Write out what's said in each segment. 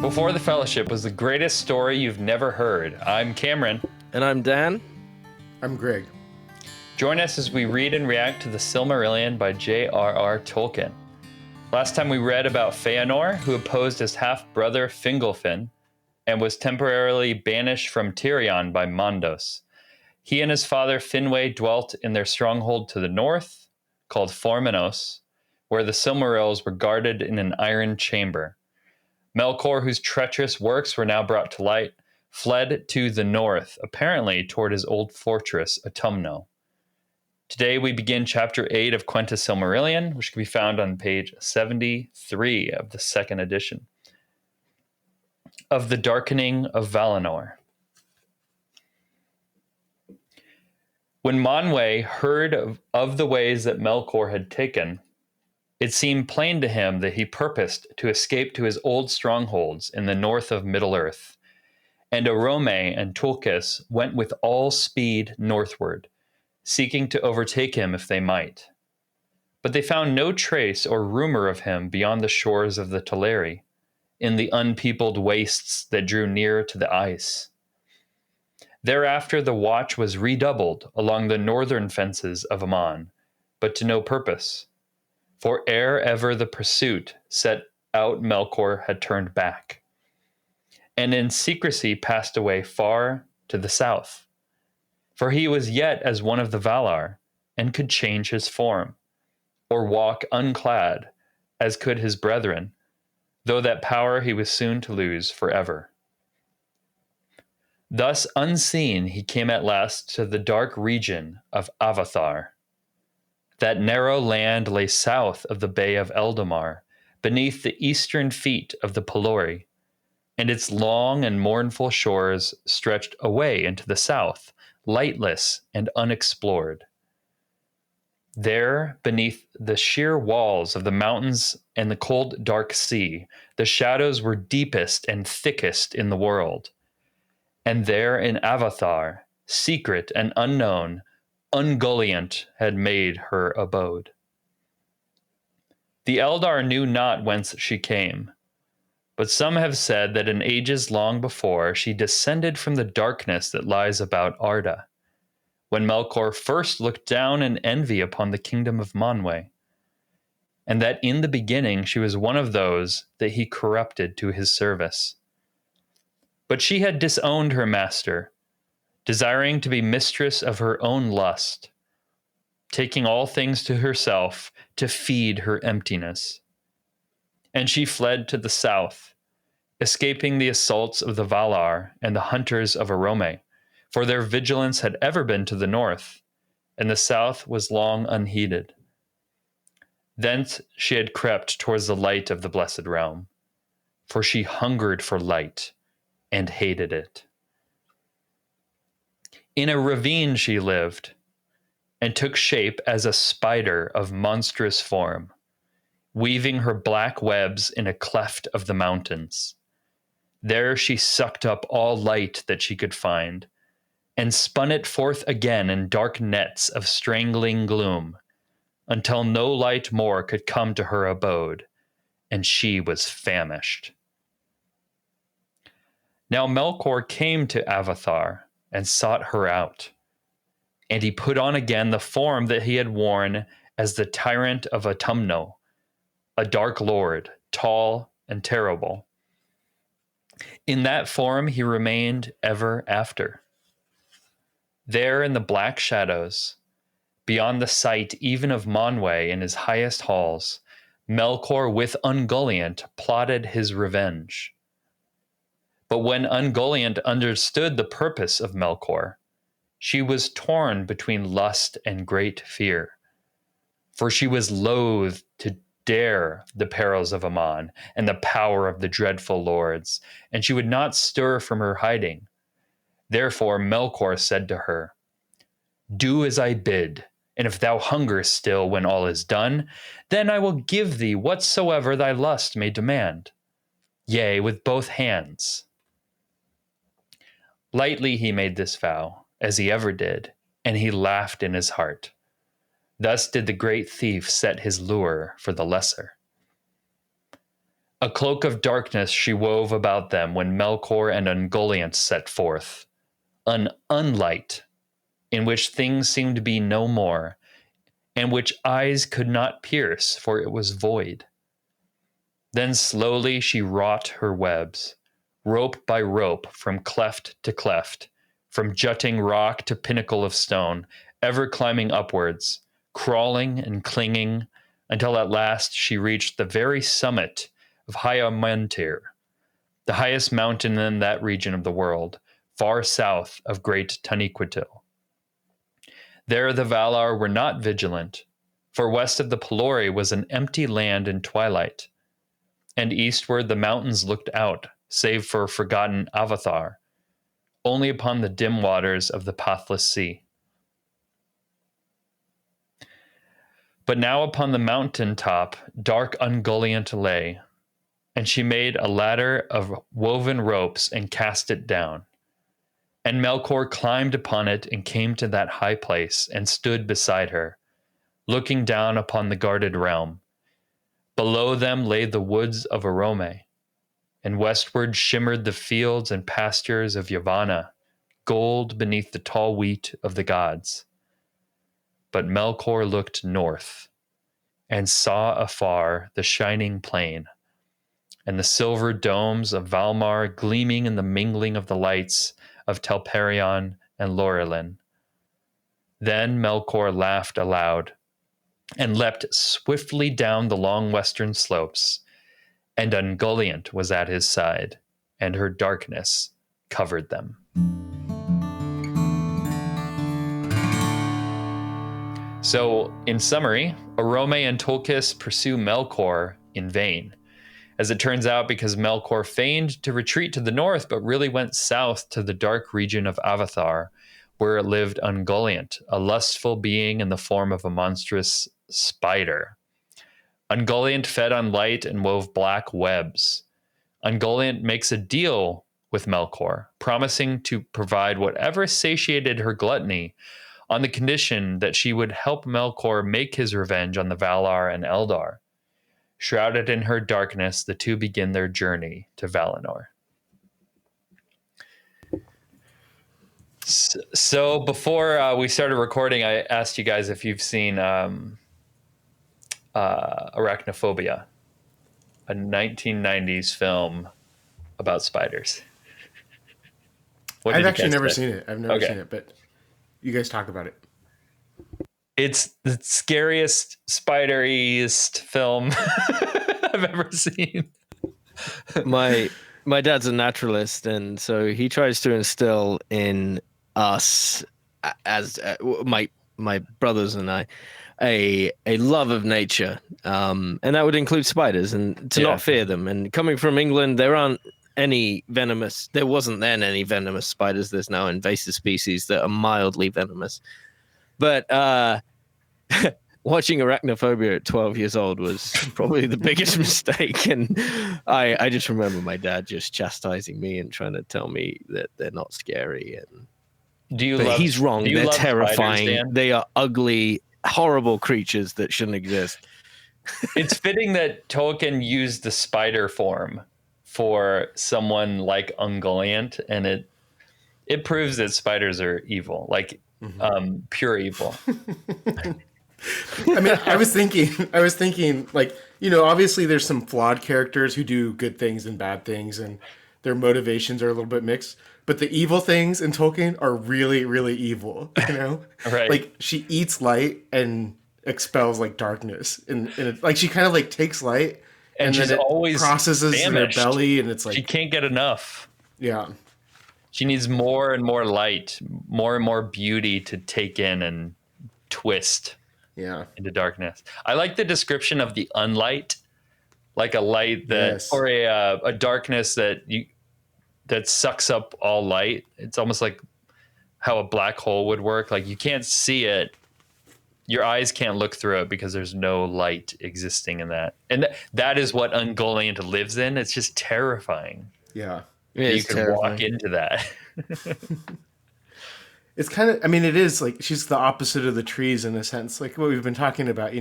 Before the Fellowship was the greatest story you've never heard. I'm Cameron. And I'm Dan. I'm Greg. Join us as we read and react to the Silmarillion by J.R.R. Tolkien. Last time we read about Feanor, who opposed his half-brother Fingolfin and was temporarily banished from Tirion by Mandos. He and his father Finwë dwelt in their stronghold to the north, called Formenos, where the Silmarils were guarded in an iron chamber. Melkor, whose treacherous works were now brought to light, fled to the north, apparently toward his old fortress, Utumno. Today we begin Chapter 8 of Quenta Silmarillion, which can be found on page 73 of the second edition. Of the Darkening of Valinor. When Manwë heard of the ways that Melkor had taken, it seemed plain to him that he purposed to escape to his old strongholds in the north of Middle-earth, and Orome and Tulkas went with all speed northward, seeking to overtake him if they might. But they found no trace or rumor of him beyond the shores of the Teleri, in the unpeopled wastes that drew near to the ice. Thereafter the watch was redoubled along the northern fences of Aman, but to no purpose. For ere ever the pursuit set out Melkor had turned back, and in secrecy passed away far to the south. For he was yet as one of the Valar, and could change his form, or walk unclad, as could his brethren, though that power he was soon to lose forever. Thus unseen he came at last to the dark region of Avathar. That narrow land lay south of the Bay of Eldamar, beneath the eastern feet of the Pelori, and its long and mournful shores stretched away into the south, lightless and unexplored. There, beneath the sheer walls of the mountains and the cold, dark sea, the shadows were deepest and thickest in the world. And there in Avathar, secret and unknown, Ungoliant had made her abode. The Eldar knew not whence she came, but some have said that in ages long before she descended from the darkness that lies about Arda, when Melkor first looked down in envy upon the kingdom of Manwë, and that in the beginning she was one of those that he corrupted to his service. But she had disowned her master, desiring to be mistress of her own lust, taking all things to herself to feed her emptiness. And she fled to the south, escaping the assaults of the Valar and the hunters of Orome, for their vigilance had ever been to the north, and the south was long unheeded. Thence she had crept towards the light of the blessed realm, for she hungered for light and hated it. In a ravine she lived, and took shape as a spider of monstrous form, weaving her black webs in a cleft of the mountains. There she sucked up all light that she could find, and spun it forth again in dark nets of strangling gloom, until no light more could come to her abode, and she was famished. Now Melkor came to Avathar, and sought her out. And he put on again the form that he had worn as the tyrant of Utumno, a dark lord, tall and terrible. In that form he remained ever after. There in the black shadows, beyond the sight even of Manwë in his highest halls, Melkor with Ungoliant plotted his revenge. But when Ungoliant understood the purpose of Melkor, she was torn between lust and great fear. For she was loath to dare the perils of Aman and the power of the dreadful lords, and she would not stir from her hiding. Therefore Melkor said to her, "Do as I bid, and if thou hunger still when all is done, then I will give thee whatsoever thy lust may demand, yea, with both hands." Lightly he made this vow, as he ever did, and he laughed in his heart. Thus did the great thief set his lure for the lesser. A cloak of darkness she wove about them when Melkor and Ungoliant set forth. An unlight in which things seemed to be no more, and which eyes could not pierce, for it was void. Then slowly she wrought her webs, rope by rope, from cleft to cleft, from jutting rock to pinnacle of stone, ever climbing upwards, crawling and clinging, until at last she reached the very summit of Hyamantir, the highest mountain in that region of the world, far south of Great Taniquetil. There the Valar were not vigilant, for west of the Pelori was an empty land in twilight, and eastward the mountains looked out, save for forgotten Avathar, only upon the dim waters of the pathless sea. But now upon the mountain top dark Ungoliant lay, and she made a ladder of woven ropes and cast it down. And Melkor climbed upon it and came to that high place and stood beside her, looking down upon the guarded realm. Below them lay the woods of Arome, and westward shimmered the fields and pastures of Yavanna, gold beneath the tall wheat of the gods. But Melkor looked north and saw afar the shining plain, and the silver domes of Valmar gleaming in the mingling of the lights of Telperion and Lorelin. Then Melkor laughed aloud and leapt swiftly down the long western slopes, and Ungoliant was at his side, and her darkness covered them. So, in summary, Arome and Tolkis pursue Melkor in vain. As it turns out, because Melkor feigned to retreat to the north, but really went south to the dark region of Avathar, where lived Ungoliant, a lustful being in the form of a monstrous spider. Ungoliant fed on light and wove black webs. Ungoliant makes a deal with Melkor, promising to provide whatever satiated her gluttony, on the condition that she would help Melkor make his revenge on the Valar and Eldar. Shrouded in her darkness, the two begin their journey to Valinor. So before we started recording, I asked you guys if you've seen Arachnophobia, a 1990s film about spiders. I've actually never seen it. I've never seen it, but you guys talk about it. It's the scariest, spideriest film I've ever seen. My dad's a naturalist, and so he tries to instill in us, as my brothers and I, a love of nature, and that would include spiders, and to not fear them. And coming from England, there wasn't then any venomous spiders. There's now invasive species that are mildly venomous. But watching Arachnophobia at 12 years old was probably the biggest mistake. And I just remember my dad just chastising me and trying to tell me that they're not scary. And he's wrong. They're terrifying. Spiders, they are ugly, horrible creatures that shouldn't exist. It's fitting that Tolkien used the spider form for someone like Ungoliant, and it proves that spiders are evil, like pure evil. I mean, I was thinking, like, obviously there's some flawed characters who do good things and bad things, and their motivations are a little bit mixed. But the evil things in Tolkien are really, really evil. Right? Like, she eats light and expels like darkness, and like she kind of like takes light and she's then it always processes famished in her belly, and it's like she can't get enough. Yeah. She needs more and more light, more and more beauty to take in and twist into darkness. I like the description of the unlight, like a light that, or a darkness that sucks up all light. It's almost like how a black hole would work. Like you can't see it. Your eyes can't look through it because there's no light existing in that. And that is what Ungoliant lives in. It's just terrifying. Yeah. You can walk into that. It's kind of, I mean, it is like she's the opposite of the trees in a sense, like what we've been talking about.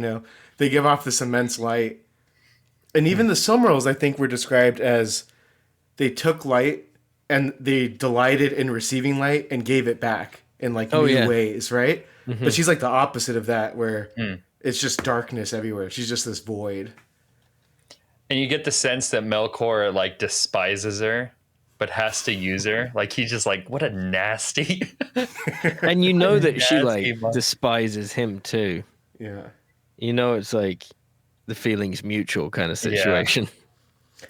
They give off this immense light, And even the Silmarils, I think, were described as they took light and they delighted in receiving light and gave it back in like new ways, right? But she's like the opposite of that, where it's just darkness everywhere. She's just this void. And you get the sense that Melkor like despises her, but has to use her. Like he's just like, what a nasty. And you know that she like Nasty despises him too. Yeah. You know, it's like the feelings mutual kind of situation.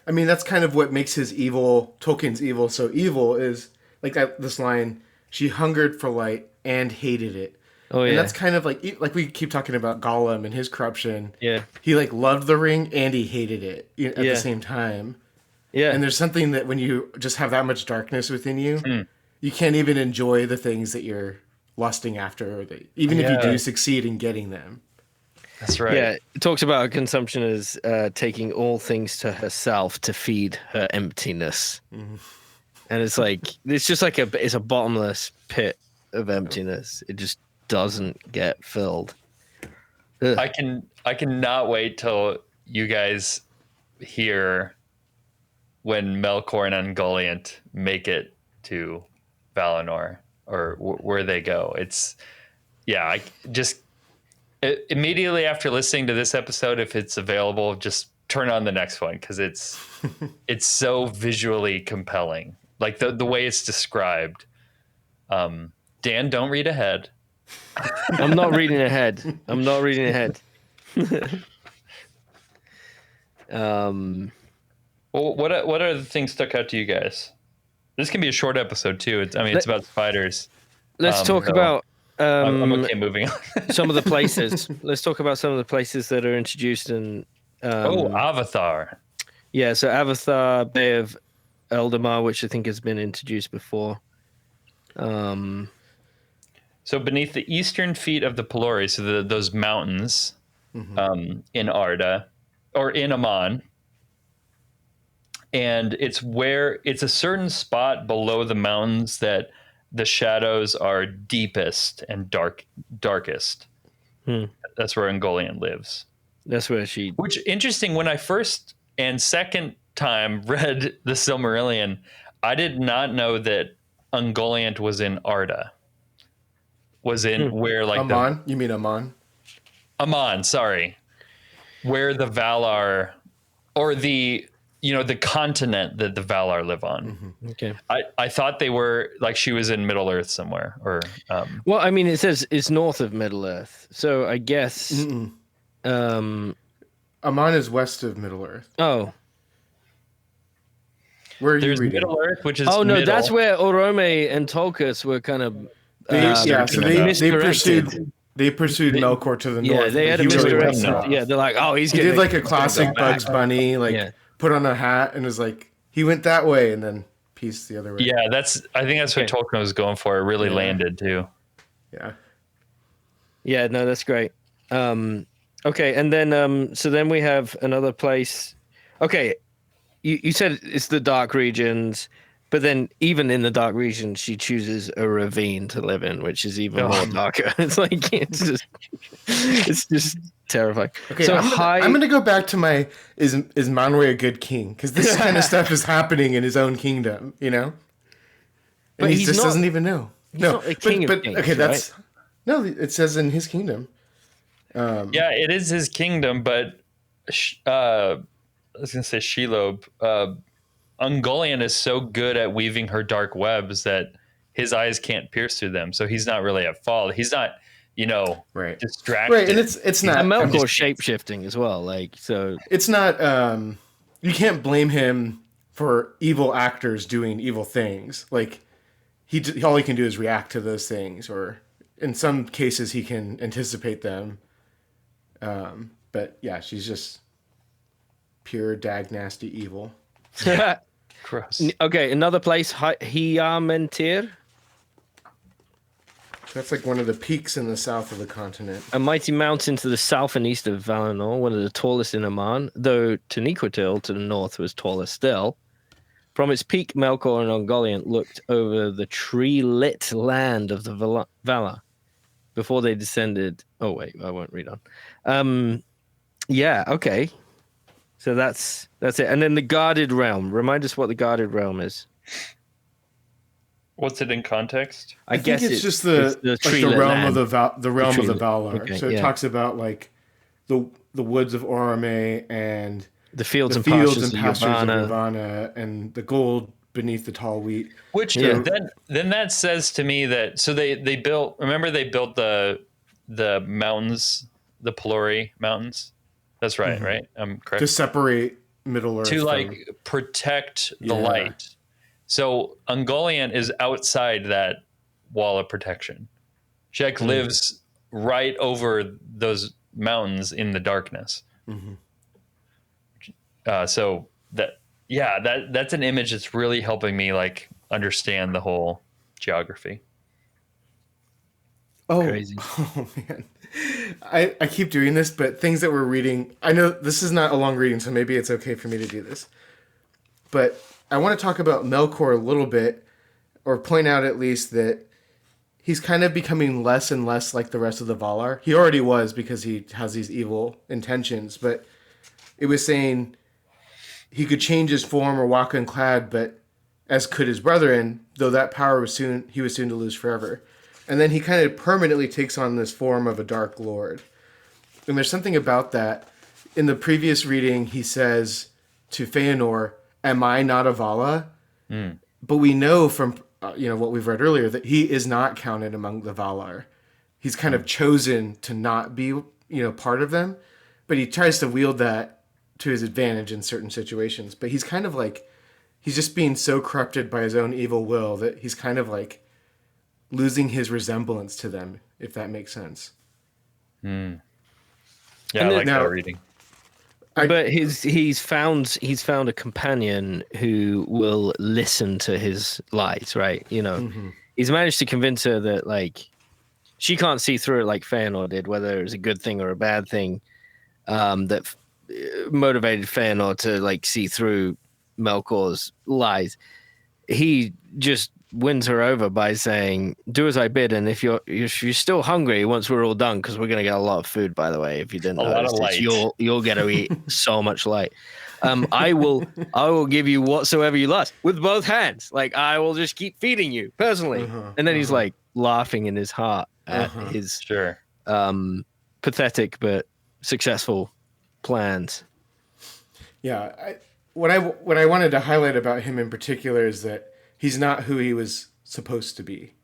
I mean, that's kind of what makes his evil, Tolkien's evil, so evil is like this line, she hungered for light and hated it. Oh, yeah. And that's kind of like we keep talking about Gollum and his corruption. Yeah. He like loved the ring and he hated it at the same time. Yeah. And there's something that when you just have that much darkness within you, you can't even enjoy the things that you're lusting after, or that, even if you do succeed in getting them. That's right. Yeah, it talks about her consumption as taking all things to herself to feed her emptiness. And it's like, it's just like it's a bottomless pit of emptiness. It just doesn't get filled. Ugh. I cannot wait till you guys hear when Melkor and Ungoliant make it to Valinor, or where they go. It's immediately after listening to this episode, if it's available, just turn on the next one, because it's so visually compelling, like the way it's described. Dan, don't read ahead. I'm not reading ahead. Well, what other things stuck out to you guys? This can be a short episode too. It's about spiders. Let's talk about I'm okay moving on. some of the places. Let's talk about some of the places that are introduced in. Avathar. Yeah, so Avathar, Bay of Eldamar, which I think has been introduced before. So beneath the eastern feet of the Pelori, so those mountains in Arda, or in Aman, and it's a certain spot below the mountains that the shadows are deepest and darkest. That's where Ungoliant lives. That's where Which interesting. When I first and second time read the Silmarillion, I did not know that Ungoliant was in Arda. Was in where like Aman? You mean Aman? Aman, sorry. Where the Valar, or the continent that the Valar live on. Okay. I thought they were like she was in Middle Earth somewhere, or well, I mean, it says it's north of Middle Earth, so I guess Aman is west of Middle Earth. Oh, where are you there's reading? Middle Earth, which is that's where Orome and Tolkien were kind of they misdirected. They pursued Melkor to the north. Yeah, they had a misdirection. Yeah, they're like, oh, he did like a classic Bugs Bunny, put on a hat and was like, he went that way and then pieced the other way. Yeah, I think that's what Tolkien was going for. It really landed too. Yeah. Yeah, no, that's great. Okay, and then so then we have another place. Okay, you said it's the dark regions, but then even in the dark regions, she chooses a ravine to live in, which is even more darker. It's like it's just terrifying. Okay, so I'm gonna go back to my is Manwë a good king? Because this kind of stuff is happening in his own kingdom, and but he just doesn't even know. Not a king of kings, okay, right? No, it says in his kingdom. Yeah, it is his kingdom, but I was gonna say Shelob. Ungoliant is so good at weaving her dark webs that his eyes can't pierce through them, so he's not really at fault. He's not, distracted. Right, and it's not. And Melkor shape shifting as well, so it's not. You can't blame him for evil actors doing evil things. Like all he can do is react to those things, or in some cases he can anticipate them. But yeah, she's just pure dag nasty evil. Gross. Okay, another place, Hiamentir. That's like one of the peaks in the south of the continent. A mighty mountain to the south and east of Valinor, one of the tallest in Aman, though Taniquetil to the north was taller still. From its peak, Melkor and Ungoliant looked over the tree-lit land of the Valar before they descended. Oh, wait, I won't read on. Yeah, okay. So that's it. And then the guarded realm. Remind us what the guarded realm is. What's it in context? I think it's just the realm of the realm of the Valar. Okay, so it talks about like the woods of Orome and the fields and pastures of Yavanna. Yavanna and the gold beneath the tall wheat. Which then that says to me that they built. Remember they built the mountains, the Pelori mountains. That's right, right? I'm correct. To separate Middle Earth to protect the light. So Ungoliant is outside that wall of protection. She lives right over those mountains in the darkness. So that's an image that's really helping me like understand the whole geography. Crazy. Oh man. I keep doing this, but things that we're reading, I know this is not a long reading, so maybe it's okay for me to do this. But I want to talk about Melkor a little bit, or point out at least that he's kind of becoming less and less like the rest of the Valar. He already was because he has these evil intentions, but it was saying he could change his form or walk unclad, but as could his brethren, though that power he was soon to lose forever. And then he kind of permanently takes on this form of a Dark Lord. And there's something about that. In the previous reading, he says to Feanor, "Am I not a Vala?" But we know from what we've read earlier that he is not counted among the Valar. He's kind of chosen to not be part of them, but he tries to wield that to his advantage in certain situations. But he's kind of like he's just being so corrupted by his own evil will that he's kind of like losing his resemblance to them, if that makes sense. Yeah, I like that reading. But he's found a companion who will listen to his lies, right? He's managed to convince her that like she can't see through it like Feanor did, whether it was a good thing or a bad thing. That motivated Feanor to like see through Melkor's lies. He just wins her over by saying, "Do as I bid, and if you're still hungry once we're all done, because we're gonna get a lot of food, by the way. If you didn't notice this, you'll get to eat so much light. I will give you whatsoever you lust with both hands. Like I will just keep feeding you personally." And then he's like laughing in his heart at his pathetic but successful plans. Yeah, what I wanted to highlight about him in particular is that he's not who he was supposed to be.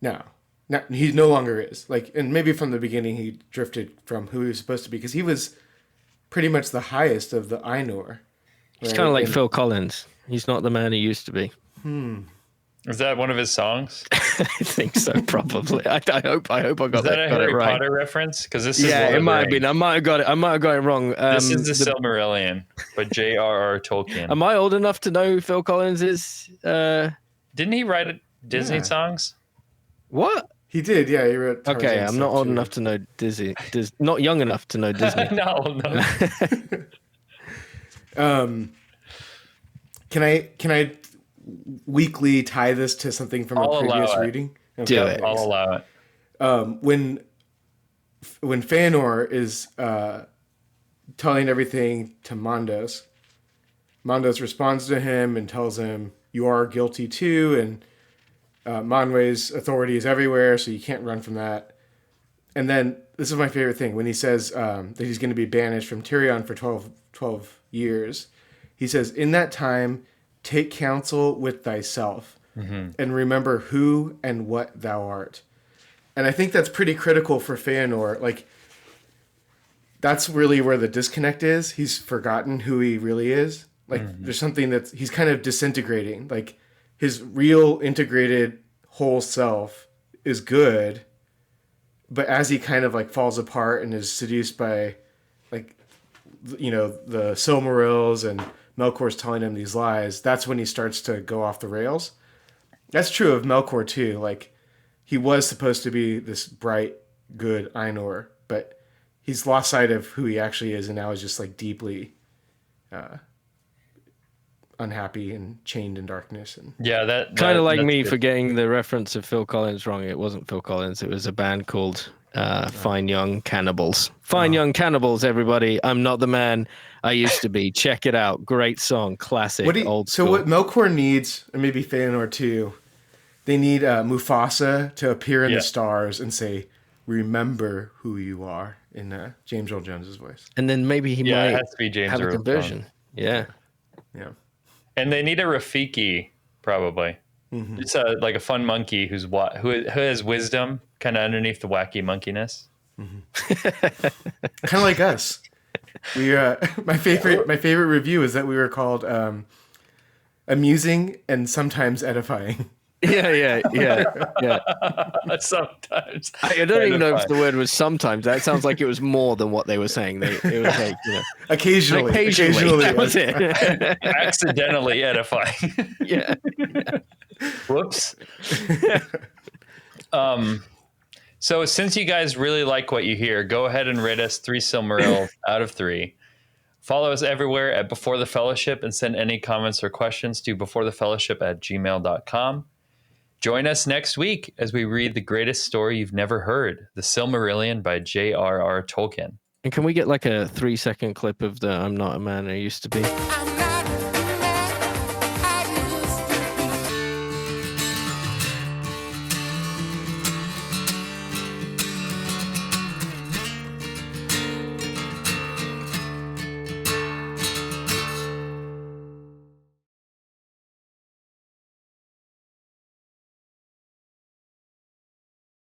He no longer is. And maybe from the beginning he drifted from who he was supposed to be, because he was pretty much the highest of the Ainur. Right? He's kind of like Phil Collins. He's not the man he used to be. Is that one of his songs? I think so, probably. I hope I got that. Is that a Harry right. Potter reference? Because this is it might have been. I might have got it wrong. This is the Silmarillion by J.R.R. Tolkien. Am I old enough to know who Phil Collins is? Didn't he write Disney songs? What? He did, yeah. He wrote Tarzan. Okay, I'm not old enough to know Disney. Not young enough to know Disney. No. Can I weekly tie this to something from a previous reading? Okay. Do it. I'll allow it. When Feanor is telling everything to Mandos responds to him and tells him, "You are guilty too, and Manwë's authority is everywhere, so you can't run from that." And then this is my favorite thing, when he says that he's going to be banished from Tirion for 12 years. He says, "In that time, take counsel with thyself, and remember who and what thou art." And I think that's pretty critical for Feanor. Like, that's really where the disconnect is. He's forgotten who he really is. Like, there's something he's kind of disintegrating. Like, his real integrated whole self is good, but as he kind of like falls apart and is seduced by, like, the Silmarils and Melkor's telling him these lies, that's when he starts to go off the rails. That's true of Melkor too. Like, he was supposed to be this bright, good Ainur, but he's lost sight of who he actually is, and now is just like deeply unhappy and chained in darkness. And that kind of like me forgetting the reference of Phil Collins wrong. It wasn't Phil Collins. It was a band called Fine Young Cannibals. Fine Young Cannibals, everybody. I'm not the man I used to be. Check it out. Great song. Classic. Old school. So what Melkor needs, and maybe Feanor too, they need Mufasa to appear in the stars and say, "Remember who you are," in James Earl Jones's voice. And then maybe he might it has to be James have a Earl conversion. Jones. Yeah. And they need a Rafiki, probably. Mm-hmm. It's like a fun monkey who has wisdom kind of underneath the wacky monkeyness. Mm-hmm. Kind of like us. We my favorite review is that we were called amusing and sometimes edifying. Yeah. Sometimes. I don't even know if the word was sometimes. That sounds like it was more than what they were saying. It was like, occasionally. That was it. Accidentally edifying. Yeah. Whoops. So since you guys really like what you hear, go ahead and rate us 3 Silmarils out of 3. Follow us everywhere at Before the Fellowship and send any comments or questions to beforethefellowship@gmail.com. Join us next week as we read the greatest story you've never heard, The Silmarillion by J.R.R. Tolkien. And can we get like a 3-second clip of the "I'm not a man I used to be"? I'm not